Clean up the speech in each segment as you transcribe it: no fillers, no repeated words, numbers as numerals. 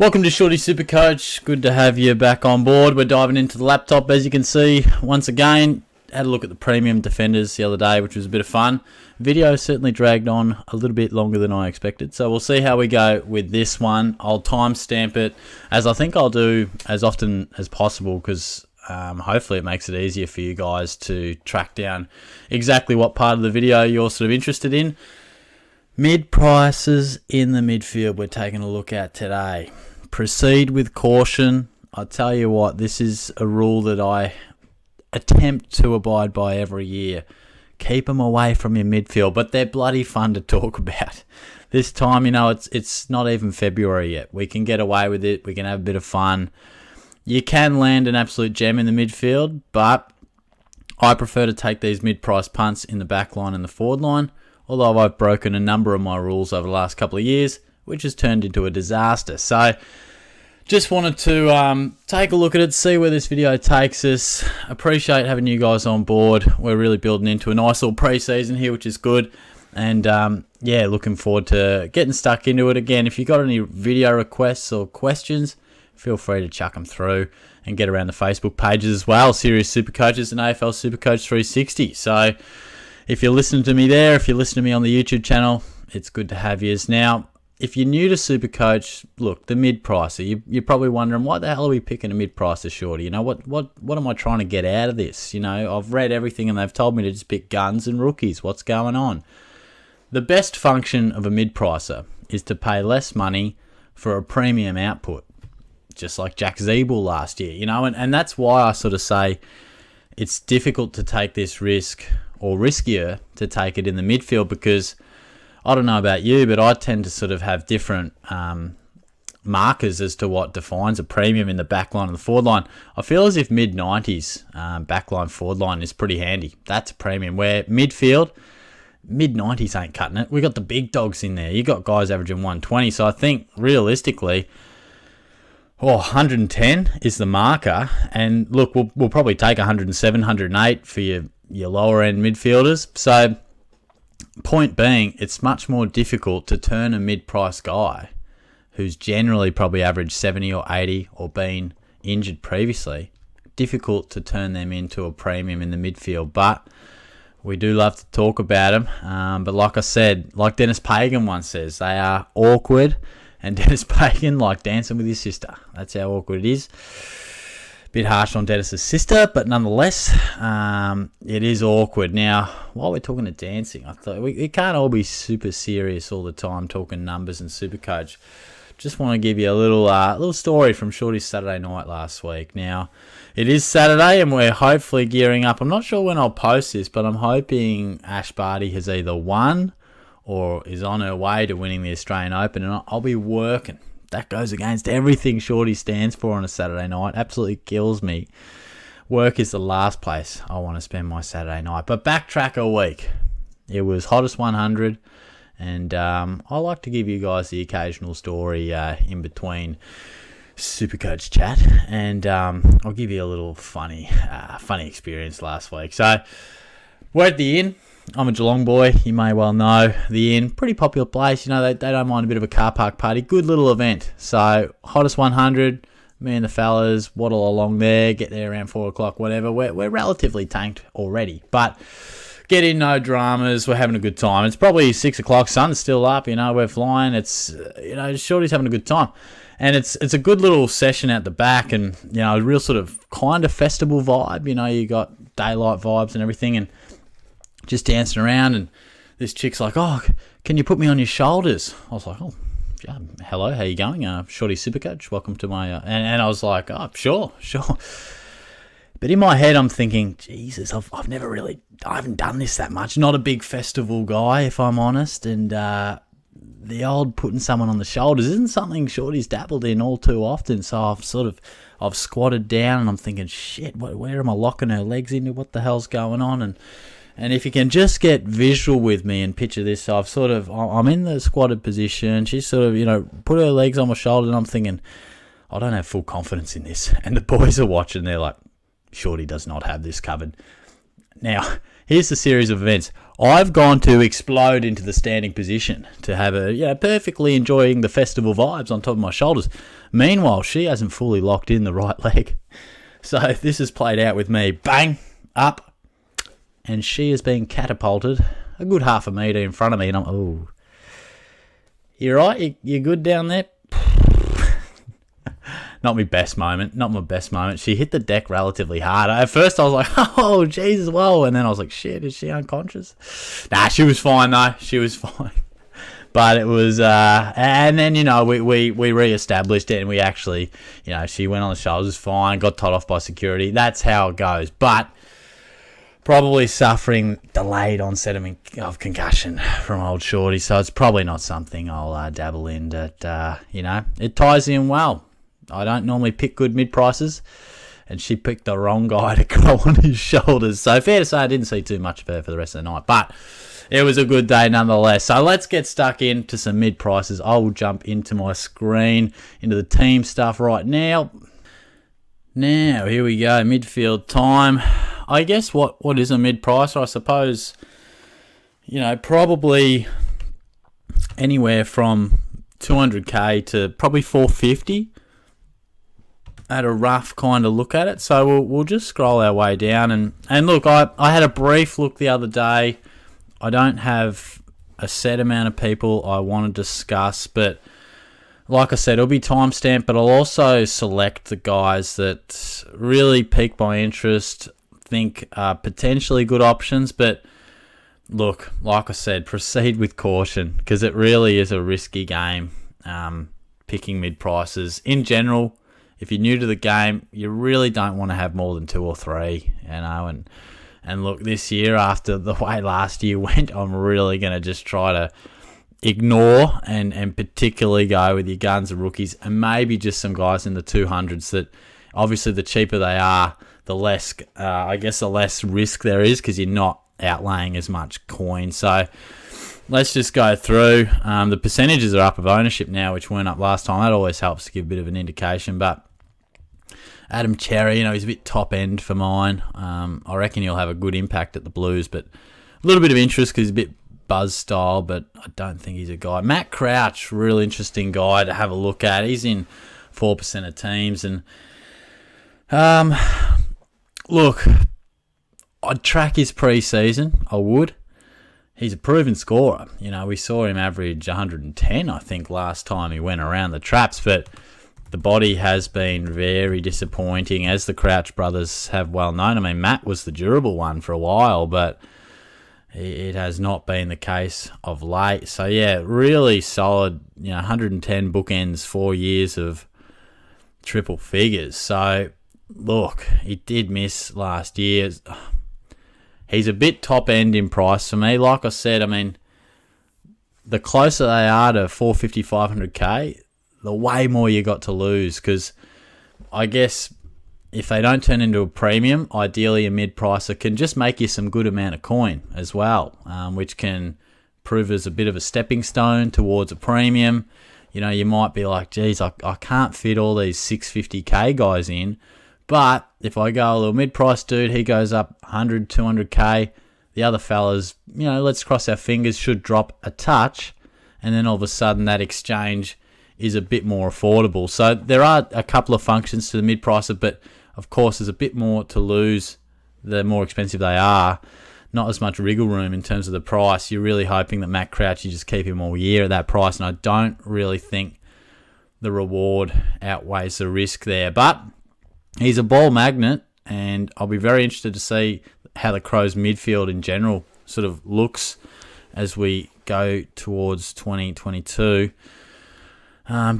Welcome to Shorty SuperCoach. Good to have you back on board. We're diving into the laptop, as you can see. Once again, had a look at the premium defenders the other day, which was a bit of fun. Video certainly dragged on a little bit longer than I expected, so we'll see how we go with this one. I'll timestamp it, as I think I'll do as often as possible, because hopefully it makes it easier for you guys to track down exactly what part of the video you're sort of interested in. Mid prices in the midfield we're taking a look at today. Proceed with caution. I tell you what, this is a rule that I attempt to abide by every year. Keep them away from your midfield, but they're bloody fun to talk about. This time, you know, it's not even February yet. We can get away with it. We can have a bit of fun. You can land an absolute gem in the midfield, but I prefer to take these mid-price punts in the back line and the forward line, although I've broken a number of my rules over the last couple of years, which has turned into a disaster. So, just wanted to take a look at it, see where this video takes us. Appreciate having you guys on board. We're really building into a nice little pre-season here, which is good. And yeah, looking forward to getting stuck into it again. If you got any video requests or questions, feel free to chuck them through and get around the Facebook pages as well. Serious Supercoaches and AFL Supercoach 360. So if you're listening to me there, if you're listening to me on the YouTube channel, it's good to have you. Now, if you're new to SuperCoach, look, the mid-pricer, you're probably wondering, why the hell are we picking a mid-pricer, Shorty? You know, what am I trying to get out of this? You know, I've read everything and they've told me to just pick guns and rookies. What's going on? The best function of a mid-pricer is to pay less money for a premium output, just like Jack Zeeble last year, you know, and that's why I sort of say it's difficult to take this risk, or riskier to take it in the midfield, because I don't know about you, but I tend to sort of have different markers as to what defines a premium in the back line and the forward line. I feel as if mid-90s back line, forward line is pretty handy. That's a premium. Where midfield, mid-90s ain't cutting it. We got the big dogs in there. You got guys averaging 120. So I think realistically, 110 is the marker. And look, we'll probably take 107, 108 for your lower end midfielders. So point being, it's much more difficult to turn a mid-price guy who's generally probably averaged 70 or 80 or been injured previously, difficult to turn them into a premium in the midfield. But we do love to talk about them. But like I said, like Dennis Pagan once says, they are awkward. And Dennis Pagan, like dancing with his sister. That's how awkward it is. Bit harsh on Dennis's sister, but nonetheless, it is awkward. Now, while we're talking to dancing, I thought we can't all be super serious all the time talking numbers and SuperCoach. Just want to give you a little story from Shorty's Saturday night last week. Now, it is Saturday and we're hopefully gearing up. I'm not sure when I'll post this, but I'm hoping Ash Brodie has either won or is on her way to winning the Australian Open, and I'll be working. That goes against everything Shorty stands for on a Saturday night. Absolutely kills me. Work is the last place I want to spend my Saturday night. But backtrack a week. It was Hottest 100. And I like to give you guys the occasional story in between SuperCoach chat. And I'll give you a little funny experience last week. So we're at the Inn. I'm a Geelong boy, you may well know the Inn. Pretty popular place, you know, they don't mind a bit of a car park party. Good little event. So, Hottest 100, me and the fellas waddle along there, get there around 4 o'clock, whatever. We're relatively tanked already, but get in, no dramas, we're having a good time. It's probably 6 o'clock, sun's still up, you know, we're flying. It's, you know, Shorty's having a good time. And it's a good little session at the back, and, you know, a real sort of kind of festival vibe. You know, you got daylight vibes and everything, and just dancing around, and this chick's like, "Oh, can you put me on your shoulders?" I was like, "Oh, yeah, hello, how you going? Shorty SuperCoach, welcome to my..." And I was like, "Oh, sure." But in my head, I'm thinking, Jesus, I haven't done this that much. Not a big festival guy, if I'm honest. And the old putting someone on the shoulders isn't something Shorty's dabbled in all too often. So I've squatted down, and I'm thinking, shit, where am I locking her legs into? What the hell's going on? And if you can just get visual with me and picture this, so I'm in the squatted position. She's sort of, you know, put her legs on my shoulder, and I'm thinking, I don't have full confidence in this. And the boys are watching. They're like, Shorty does not have this covered. Now, here's the series of events. I've gone to explode into the standing position to have a perfectly enjoying the festival vibes on top of my shoulders. Meanwhile, she hasn't fully locked in the right leg. So this has played out with me. Bang! Up. And she has been catapulted a good half a metre in front of me. And I'm, oh. You right? You good down there? Not my best moment. She hit the deck relatively hard. At first I was like, oh, Jesus, whoa. And then I was like, shit, is she unconscious? Nah, she was fine, though. She was fine. But it was, and then, we re-established it, and we actually, she went on the shoulders fine, got told off by security. That's how it goes. But probably suffering delayed onset of concussion from old Shorty. So it's probably not something I'll dabble in. But, it ties in well. I don't normally pick good mid-prices, and she picked the wrong guy to go on his shoulders. So fair to say I didn't see too much of her for the rest of the night, but it was a good day nonetheless. So let's get stuck into some mid-prices. I will jump into my screen, into the team stuff right now. Now, here we go, midfield time. I guess what is a mid-pricer? I suppose, probably anywhere from 200k to probably 450. Had a rough kind of look at it, so we'll just scroll our way down and look. I had a brief look the other day. I don't have a set amount of people I want to discuss, but like I said, it'll be timestamped, but I'll also select the guys that really pique my interest, think are potentially good options. But look, like I said, proceed with caution, because it really is a risky game, picking mid-prices. In general, if you're new to the game, you really don't want to have more than 2 or 3, and look, this year, after the way last year went, I'm really going to just try to ignore and particularly go with your guns and rookies, and maybe just some guys in the 200s that, obviously, the cheaper they are, the less, the less risk there is, because you're not outlaying as much coin. So let's just go through. The percentages are up of ownership now, which weren't up last time. That always helps to give a bit of an indication, but Adam Cerra, he's a bit top end for mine. I reckon he'll have a good impact at the Blues, but a little bit of interest because he's a bit buzz style, but I don't think he's a guy. Matt Crouch, real interesting guy to have a look at. He's in 4% of teams, and look, I'd track his pre-season. I would. He's a proven scorer. We saw him average 110, I think, last time he went around the traps, but the body has been very disappointing, as the Crouch brothers have well known. I mean, Matt was the durable one for a while, but it has not been the case of late. So, yeah, really solid, 110 bookends, 4 years of triple figures. So, look, he did miss last year. He's a bit top end in price for me. Like I said, I mean, the closer they are to 450, 500k, the way more you got to lose, because I guess if they don't turn into a premium, ideally a mid-pricer can just make you some good amount of coin as well, which can prove as a bit of a stepping stone towards a premium. You might be like, geez, I can't fit all these 650k guys in, but if I go a little mid-price dude, he goes up 100, 200k, the other fellas, let's cross our fingers, should drop a touch, and then all of a sudden that exchange is a bit more affordable. So there are a couple of functions to the mid-pricer, but of course there's a bit more to lose the more expensive they are. Not as much wriggle room in terms of the price. You're really hoping that Matt Crouch, you just keep him all year at that price, and I don't really think the reward outweighs the risk there. But he's a ball magnet, and I'll be very interested to see how the Crows midfield in general sort of looks as we go towards 2022.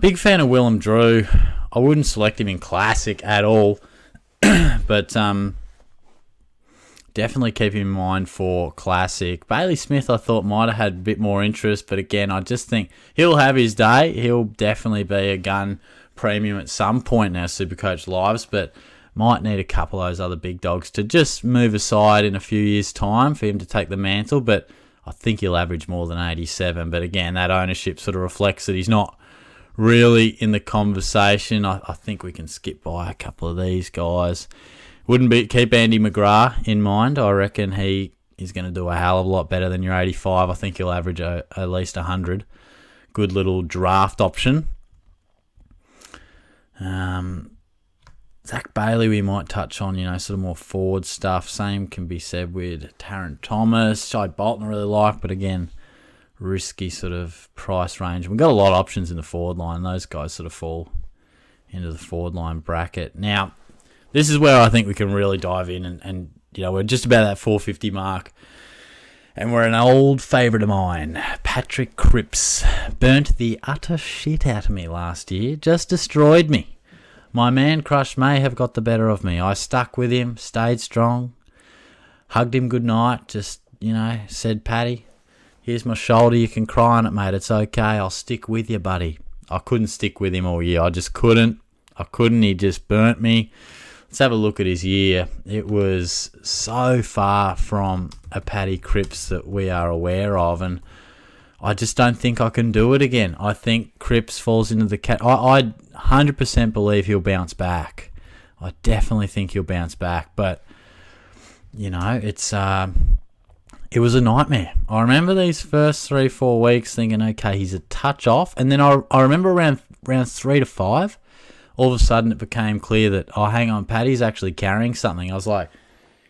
Big fan of Willem Drew. I wouldn't select him in Classic at all, but definitely keep him in mind for Classic. Bailey Smith, I thought, might have had a bit more interest, but again, I just think he'll have his day. He'll definitely be a gun premium at some point in our SuperCoach lives, but might need a couple of those other big dogs to just move aside in a few years' time for him to take the mantle, but I think he'll average more than 87. But again, that ownership sort of reflects that he's not really in the conversation. I think we can skip by a couple of these guys. Keep Andy McGrath in mind. I reckon he he's going to do a hell of a lot better than your 85. I think he'll average at least 100. Good little draft option. Zach Bailey we might touch on, sort of more forward stuff. Same can be said with Tarrant Thomas. Jye Bolton I really like, but again, risky sort of price range. We've got a lot of options in the forward line. Those guys sort of fall into the forward line bracket. Now, this is where I think we can really dive in and we're just about that 450 mark. And we're an old favourite of mine, Patrick Cripps. Burnt the utter shit out of me last year. Just destroyed me. My man crush may have got the better of me. I stuck with him, stayed strong, hugged him goodnight, just, said, Paddy, here's my shoulder, you can cry on it, mate. It's okay, I'll stick with you, buddy. I couldn't stick with him all year. I just couldn't. He just burnt me. Let's have a look at his year. It was so far from a Paddy Cripps that we are aware of, and I just don't think I can do it again. I think Cripps falls into the cat. I 100% believe he'll bounce back. I definitely think he'll bounce back, but it was a nightmare. I remember these first 3-4 weeks thinking, okay, he's a touch off, and then I remember around 3 to 5, all of a sudden it became clear that, oh, hang on, Paddy's actually carrying something. I was like,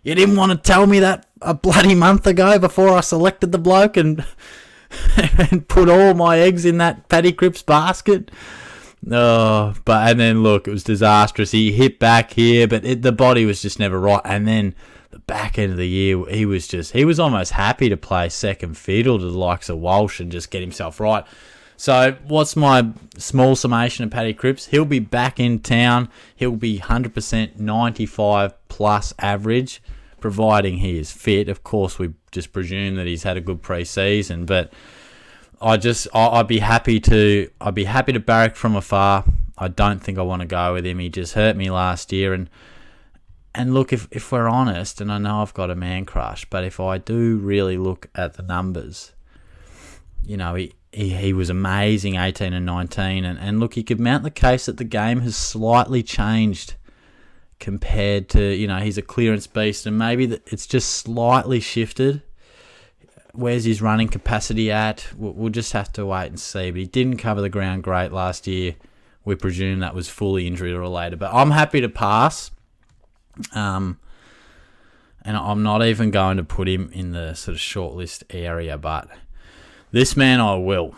you didn't want to tell me that a bloody month ago before I selected the bloke and put all my eggs in that Paddy Cripps basket. And then look, it was disastrous. He hit back here, but the body was just never right. And then the back end of the year, he was almost happy to play second fiddle to the likes of Walsh and just get himself right. So what's my small summation of Paddy Cripps? He'll be back in town. He'll be 100% 95 plus average, providing he is fit. Of course, we just presume that he's had a good pre-season, but I'd be happy to barrack from afar. I don't think I want to go with him. He just hurt me last year, and look, if we're honest, and I know I've got a man crush, but if I do really look at the numbers, he was amazing 18 and 19, and look, you could mount the case that the game has slightly changed compared to, he's a clearance beast, and maybe it's just slightly shifted. Where's his running capacity at? We'll just have to wait and see. But he didn't cover the ground great last year. We presume that was fully injury related. But I'm happy to pass. And I'm not even going to put him in the sort of shortlist area. But this man I will.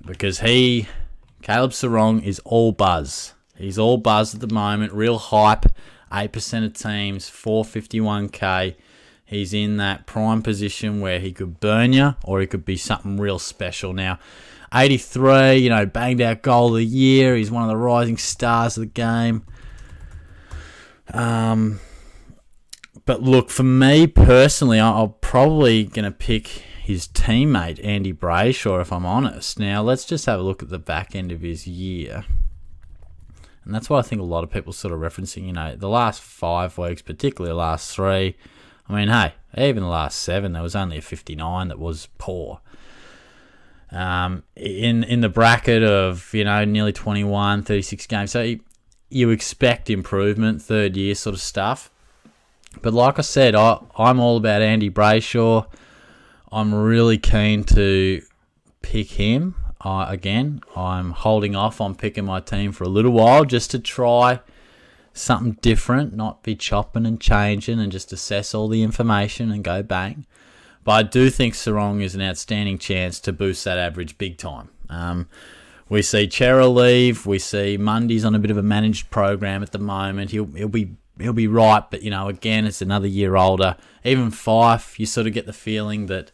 Because Caleb Serong, is all buzz. He's all buzz at the moment. Real hype. 8% of teams. 451k. He's in that prime position where he could burn you or he could be something real special. Now, 83, banged out goal of the year. He's one of the rising stars of the game. But look, for me personally, I'm probably going to pick his teammate, Andy Brayshaw, if I'm honest. Now, let's just have a look at the back end of his year. And that's what I think a lot of people sort of referencing, the last 5 weeks, particularly the last 3. I mean, hey, even the last 7, there was only a 59 that was poor. In the bracket of, nearly 21, 36 games. So you expect improvement, third year sort of stuff. But like I said, I'm all about Andy Brayshaw. I'm really keen to pick him. Again, I'm holding off on picking my team for a little while just to try something different, not be chopping and changing and just assess all the information and go bang. But I do think Serong is an outstanding chance to boost that average big time. We see Cerra leave. We see Mundy's on a bit of a managed program at the moment. He'll be right, but again, it's another year older. Even Fife, you sort of get the feeling that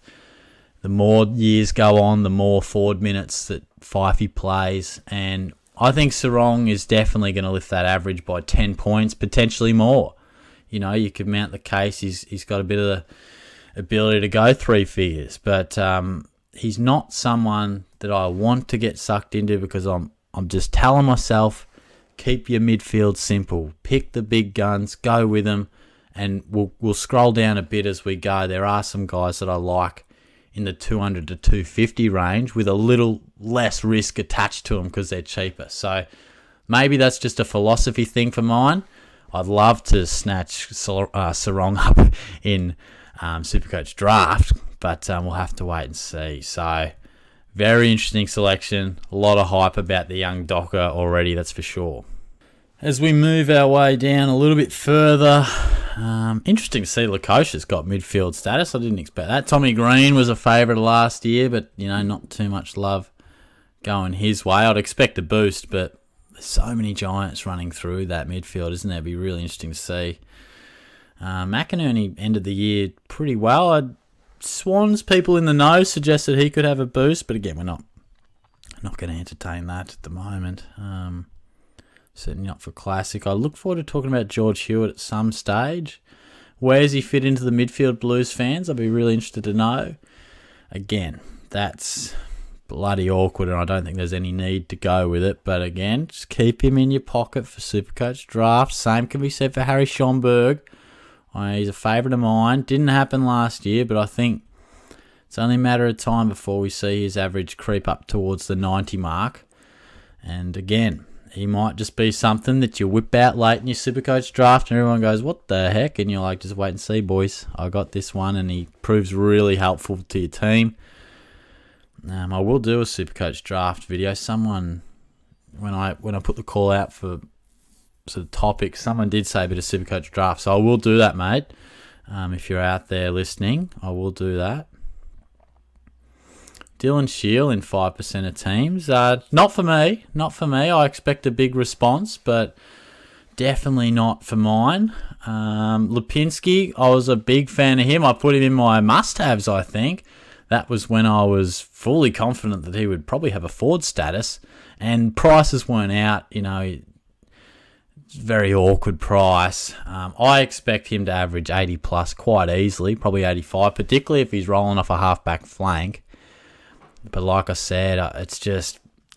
the more years go on, the more forward minutes that Fifey plays, and I think Serong is definitely going to lift that average by 10 points, potentially more. You could mount the case. He's got a bit of the ability to go 3 figures, but he's not someone that I want to get sucked into because I'm just telling myself, keep your midfield simple. Pick the big guns, go with them, and we'll scroll down a bit as we go. There are some guys that I like in the 200 to 250 range with a little less risk attached to them because they're cheaper. So maybe that's just a philosophy thing for mine. I'd love to snatch Serong up in SuperCoach draft, but we'll have to wait and see. So, very interesting selection. A lot of hype about the young Docker already, that's for sure. As we move our way down a little bit further, interesting to see Lukosha's got midfield status. I didn't expect that. Tommy Green was a favourite last year, but not too much love going his way. I'd expect a boost, but there's so many giants running through that midfield, isn't there? It'd be really interesting to see. McInerney ended the year pretty well. Swans people in the know suggested he could have a boost, but again, we're not going to entertain that at the moment. Certainly not for Classic. I look forward to talking about George Hewitt at some stage. Where does he fit into the midfield, Blues fans? I'd be really interested to know. Again, that's bloody awkward, and I don't think there's any need to go with it. But again, just keep him in your pocket for SuperCoach draft. Same can be said for Harry Schomburg. He's a favourite of mine. Didn't happen last year, but I think it's only a matter of time before we see his average creep up towards the 90 mark. And again, he might just be something that you whip out late in your SuperCoach draft and everyone goes, what the heck? And you're like, just wait and see, boys. I got this one, and he proves really helpful to your team. I will do a SuperCoach draft video. Someone, when I put the call out for sort of topics, someone did say a bit of SuperCoach draft, so I will do that, mate. If you're out there listening, I will do that. Dylan Shiel in 5% of teams. Not for me. I expect a big response, but definitely not for mine. Lipinski, I was a big fan of him. I put him in my must-haves, I think. That was when I was fully confident that he would probably have a forward status, and prices weren't out. Very awkward price. I expect him to average 80 plus quite easily, probably 85, particularly if he's rolling off a half-back flank. But like I said,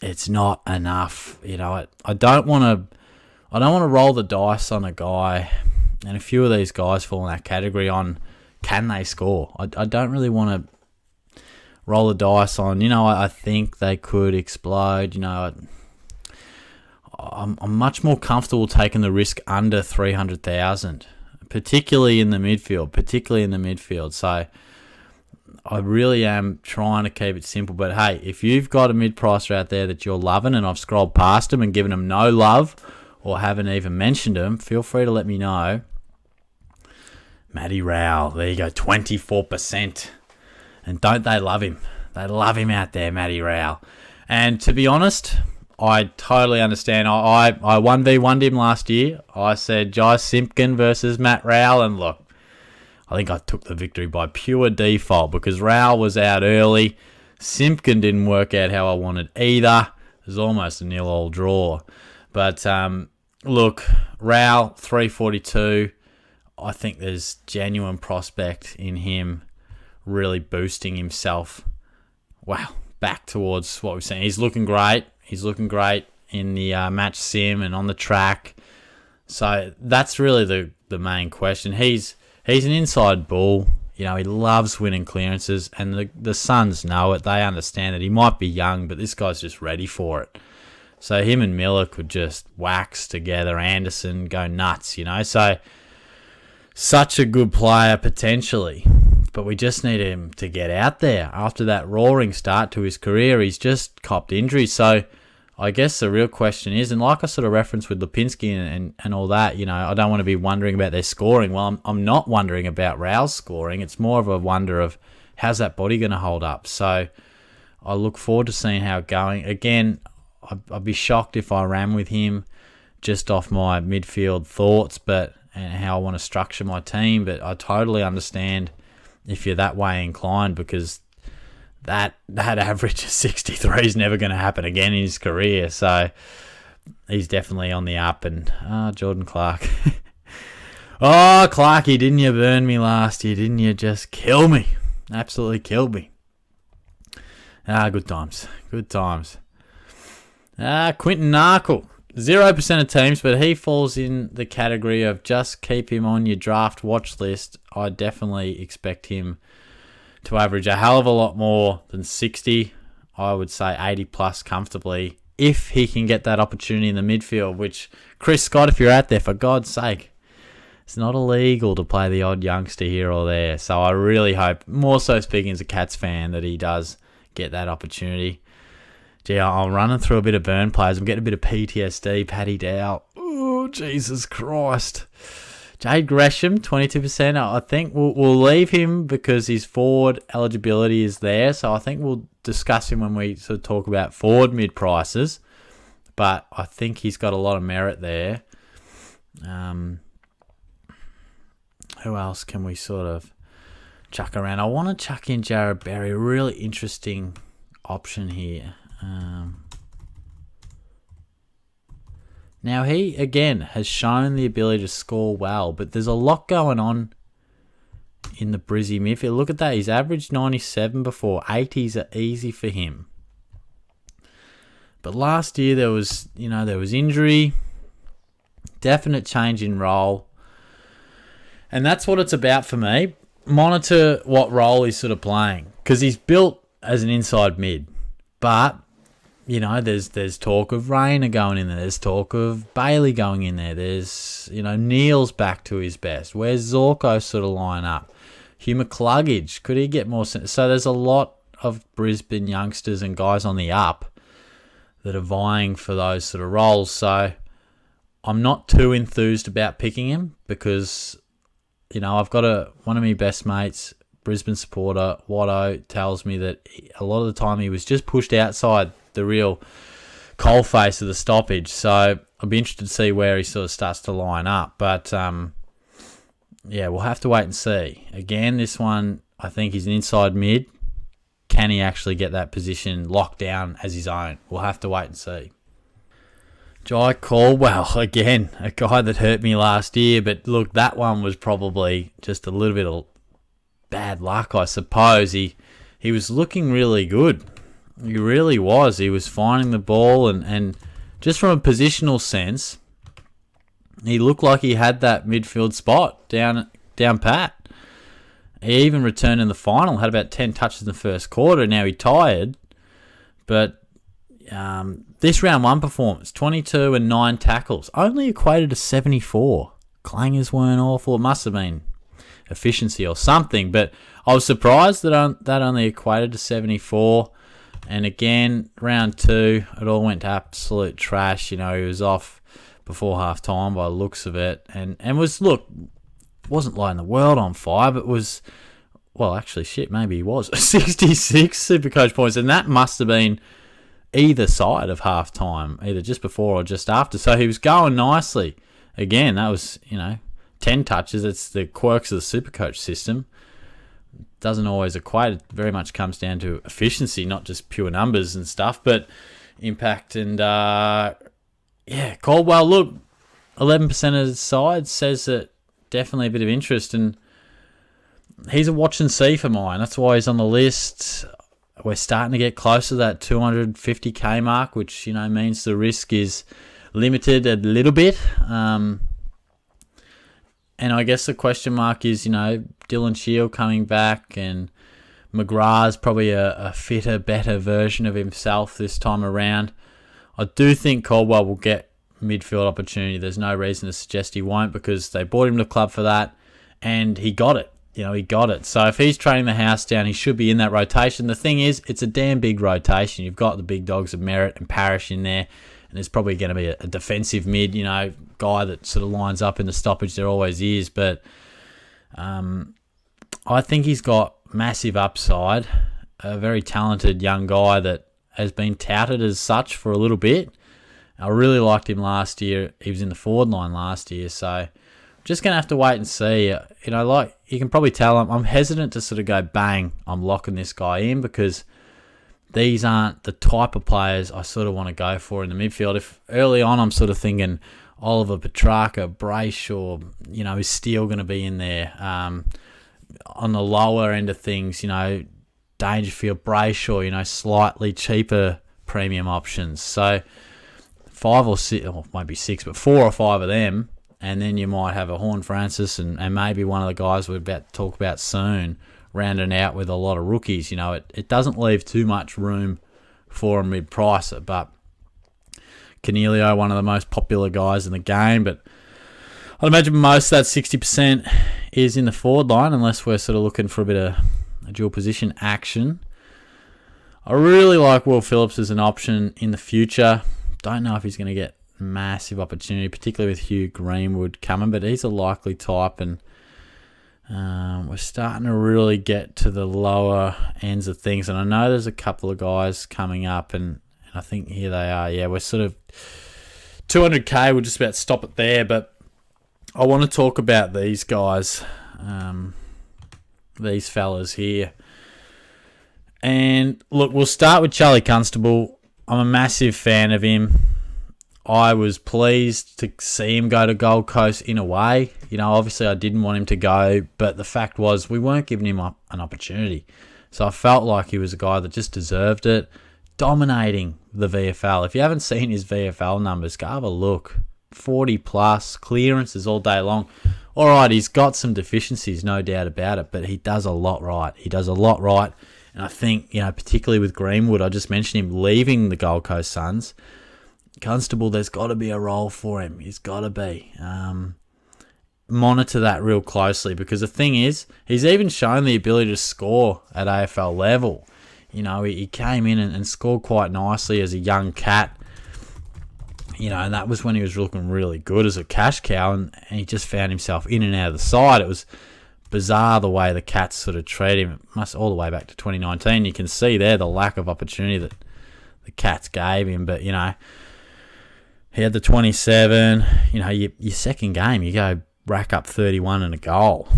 it's not enough. I don't want to roll the dice on a guy, and a few of these guys fall in that category on can they score. I don't really want to roll the dice on. I think they could explode. I'm much more comfortable taking the risk under 300,000, particularly in the midfield. So I really am trying to keep it simple. But hey, if you've got a mid-pricer out there that you're loving, and I've scrolled past them and given them no love or haven't even mentioned them, feel free to let me know. Matty Rowell, there you go, 24%. And don't they love him? They love him out there, Matty Rowell. And to be honest, I totally understand. I 1v1'd him last year. I said Jye Simpkin versus Matt Rowell, and look, I think I took the victory by pure default because Rowell was out early. Simpkin didn't work out how I wanted either. It was almost a 0-0 draw. But look, Rowell, 342. I think there's genuine prospect in him really boosting himself. Wow, back towards what we've seen. He's looking great. He's looking great in the match sim and on the track. So that's really the main question. He's an inside bull. He loves winning clearances, and the Suns know it. They understand that he might be young, but this guy's just ready for it. So him and Miller could just wax together. Anderson go nuts, So such a good player potentially, but we just need him to get out there. After that roaring start to his career, he's just copped injuries. So I guess the real question is, and like I sort of referenced with Lipinski and all that, I don't want to be wondering about their scoring. Well, I'm not wondering about Rowell's scoring. It's more of a wonder of how's that body going to hold up. So I look forward to seeing how it's going. Again, I'd be shocked if I ran with him just off my midfield thoughts and how I want to structure my team. But I totally understand if you're that way inclined, because that average of 63 is never going to happen again in his career. So he's definitely on the up. And Jordan Clark. Oh, Clarky, didn't you burn me last year? Didn't you just kill me? Absolutely killed me. Good times. Good times. Quinton Narkle. 0% of teams, but he falls in the category of just keep him on your draft watch list. I definitely expect him to average a hell of a lot more than 60. I would say 80 plus comfortably if he can get that opportunity in the midfield, which Chris Scott, if you're out there, for God's sake, it's not illegal to play the odd youngster here or there. So I really hope, more so speaking as a Cats fan, that he does get that opportunity. Gee, I'm running through a bit of burn players. I'm getting a bit of PTSD. Paddy Dow. Oh, Jesus Christ. Jade Gresham, 22%. I think we'll leave him because his forward eligibility is there. So I think we'll discuss him when we sort of talk about forward mid-prices. But I think he's got a lot of merit there. Who else can we sort of chuck around? I want to chuck in Jarrod Berry. A really interesting option here. Now, he, again, has shown the ability to score well, but there's a lot going on in the Brizzy midfield. Look at that. He's averaged 97 before. 80s are easy for him. But last year there was injury, definite change in role. And that's what it's about for me. Monitor what role he's sort of playing, because he's built as an inside mid. But there's talk of Rayner going in there. There's talk of Bailey going in there. There's, Neil's back to his best. Where's Zorko sort of line up? Hugh McCluggage, could he get more? So there's a lot of Brisbane youngsters and guys on the up that are vying for those sort of roles. So I'm not too enthused about picking him because, I've got one of my best mates, Brisbane supporter, Watto, tells me that a lot of the time he was just pushed outside the real coalface of the stoppage. So I'll be interested to see where he sort of starts to line up. But, we'll have to wait and see. Again, this one, I think he's an inside mid. Can he actually get that position locked down as his own? We'll have to wait and see. Jye Caldwell, again, a guy that hurt me last year. But look, that one was probably just a little bit of bad luck, I suppose. He was looking really good. He really was. He was finding the ball and just from a positional sense, he looked like he had that midfield spot down pat. He even returned in the final, had about 10 touches in the first quarter. Now he tired, but this round one performance, 22 and 9 tackles, only equated to 74. Clangers weren't awful. It must have been efficiency or something, but I was surprised that only equated to 74. And again, round two, it all went to absolute trash. He was off before half time by the looks of it, and wasn't lighting the world on fire, but was, maybe he was 66 SuperCoach points, and that must have been either side of half time, either just before or just after. So he was going nicely. Again, that was 10 touches. It's the quirks of the SuperCoach system. Doesn't always equate. It very much comes down to efficiency, not just pure numbers and stuff, but impact. And Caldwell, look, 11% of the side says that definitely a bit of interest, and he's a watch and see for mine. That's why he's on the list. We're starting to get close to that 250k mark, which means the risk is limited a little bit. And I guess the question mark is, Dylan Shiel coming back, and McGrath's probably a fitter, better version of himself this time around. I do think Caldwell will get midfield opportunity. There's no reason to suggest he won't, because they bought him to the club for that, and he got it. He got it. So if he's training the house down, he should be in that rotation. The thing is, it's a damn big rotation. You've got the big dogs of Merritt and Parrish in there, and there's probably going to be a defensive mid, guy that sort of lines up in the stoppage. There always is, but I think he's got massive upside. A very talented young guy that has been touted as such for a little bit. I really liked him last year. He was in the forward line last year, so just going to have to wait and see. Like you can probably tell, I'm hesitant to sort of go, bang, I'm locking this guy in, because these aren't the type of players I sort of want to go for in the midfield. If early on I'm sort of thinking Oliver Petrarca, Brayshaw, is Steele going to be in there? On the lower end of things, Dangerfield, Brayshaw, slightly cheaper premium options. So 5 or 6, or maybe 6, but 4 or 5 of them, and then you might have a Horn Francis and maybe one of the guys we're about to talk about soon, rounding out with a lot of rookies. It doesn't leave too much room for a mid-pricer, but Cornelio, one of the most popular guys in the game, but I'd imagine most of that 60% is in the forward line, unless we're sort of looking for a bit of a dual position action. I really like Will Phillips as an option in the future. Don't know if he's going to get massive opportunity, particularly with Hugh Greenwood coming, but he's a likely type, and we're starting to really get to the lower ends of things. And I know there's a couple of guys coming up, and I think here they are. Yeah, we're sort of 200k. We'll just about stop it there, but I want to talk about these guys, these fellas here. And look, we'll start with Charlie Constable. I'm a massive fan of him. I was pleased to see him go to Gold Coast in a way. You know, obviously I didn't want him to go, but the fact was we weren't giving him an opportunity. So I felt like he was a guy that just deserved it. Dominating the VFL. If you haven't seen his VFL numbers, go have a look. 40 plus, clearances all day long. All right, he's got some deficiencies, no doubt about it, but he does a lot right. And I think, you know, particularly with Greenwood, I just mentioned him leaving the Gold Coast Suns. Constable, there's got to be a role for him. He's got to be. Monitor that real closely, because the thing is, he's even shown the ability to score at AFL level. You know, he came in and scored quite nicely as a young cat. You know, and that was when he was looking really good as a cash cow, and he just found himself in and out of the side. It was bizarre the way the Cats sort of treated him. It must all the way back to 2019. You can see there the lack of opportunity that the Cats gave him. But, you know, he had the 27. You know, your second game, you go rack up 31 and a goal.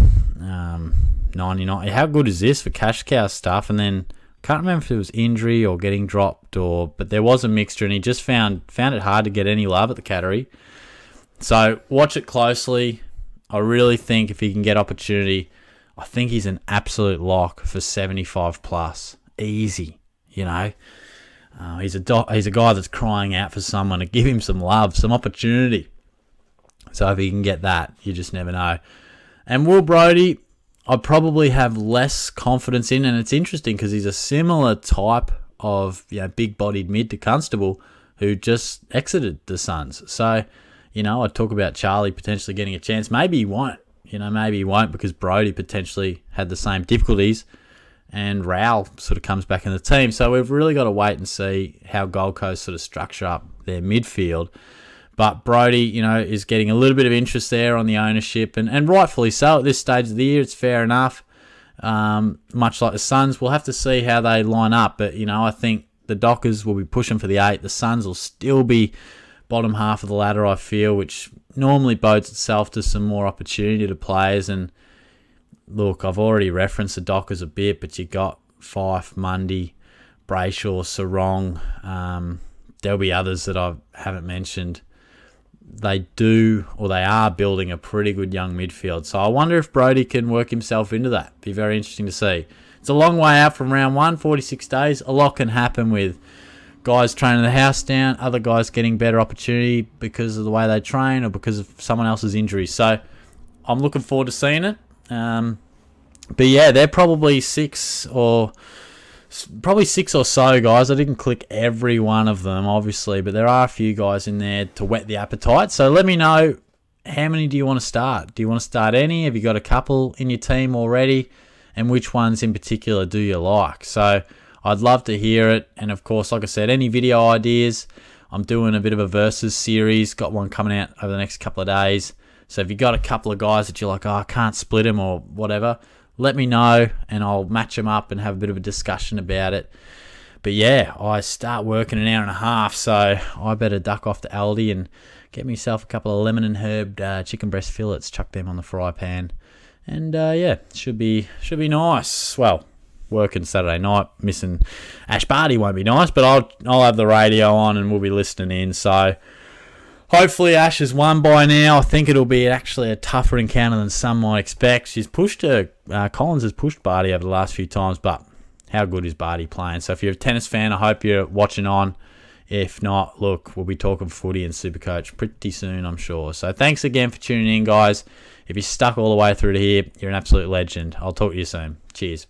99. How good is this for cash cow stuff? And then can't remember if it was injury or getting dropped, but there was a mixture, and he just found it hard to get any love at the Cattery. So watch it closely. I really think if he can get opportunity, I think he's an absolute lock for 75 plus. Easy, you know. He's a guy that's crying out for someone to give him some love, some opportunity. So if he can get that, you just never know. And Will Brodie, I probably have less confidence in, and it's interesting because he's a similar type of, you know, big-bodied mid to Constable who just exited the Suns. So, you know, I talk about Charlie potentially getting a chance. Maybe he won't. You know, maybe he won't because Brodie potentially had the same difficulties, and Rowell sort of comes back in the team. So we've really got to wait and see how Gold Coast sort of structure up their midfield. But Brodie, you know, is getting a little bit of interest there on the ownership, and rightfully so at this stage of the year. It's fair enough. Much like the Suns, we'll have to see how they line up. But, you know, I think the Dockers will be pushing for the 8. The Suns will still be bottom half of the ladder, I feel, which normally bodes itself to some more opportunity to players. And look, I've already referenced the Dockers a bit, but you got Fife, Mundy, Brayshaw, Serong. There'll be others that I haven't mentioned. They are building a pretty good young midfield. So I wonder if Brodie can work himself into that. Be very interesting to see. It's a long way out from round 1, 46 days. A lot can happen with guys training the house down, other guys getting better opportunity because of the way they train or because of someone else's injury. So I'm looking forward to seeing it. But yeah, they're probably six or so guys. I didn't click every one of them, obviously, but there are a few guys in there to whet the appetite. So let me know, how many do you want to start? Do you want to start any? Have you got a couple in your team already? And which ones in particular do you like? So I'd love to hear it. And of course, like I said, any video ideas, I'm doing a bit of a versus series. Got one coming out over the next couple of days. So if you got a couple of guys that you're like, oh, I can't split them or whatever, let me know and I'll match them up and have a bit of a discussion about it. But yeah, I start work in an hour and a half, so I better duck off to Aldi and get myself a couple of lemon and herb chicken breast fillets, chuck them on the fry pan. And yeah, should be nice. Well, working Saturday night, missing Ash Barty won't be nice, but I'll have the radio on and we'll be listening in. So hopefully Ash has won by now. I think it'll be actually a tougher encounter than some might expect. She's pushed her. Collins has pushed Brodie over the last few times, but how good is Brodie playing? So if you're a tennis fan, I hope you're watching on. If not, look, we'll be talking footy and SuperCoach pretty soon, I'm sure. So thanks again for tuning in, guys. If you stuck all the way through to here, you're an absolute legend. I'll talk to you soon. Cheers.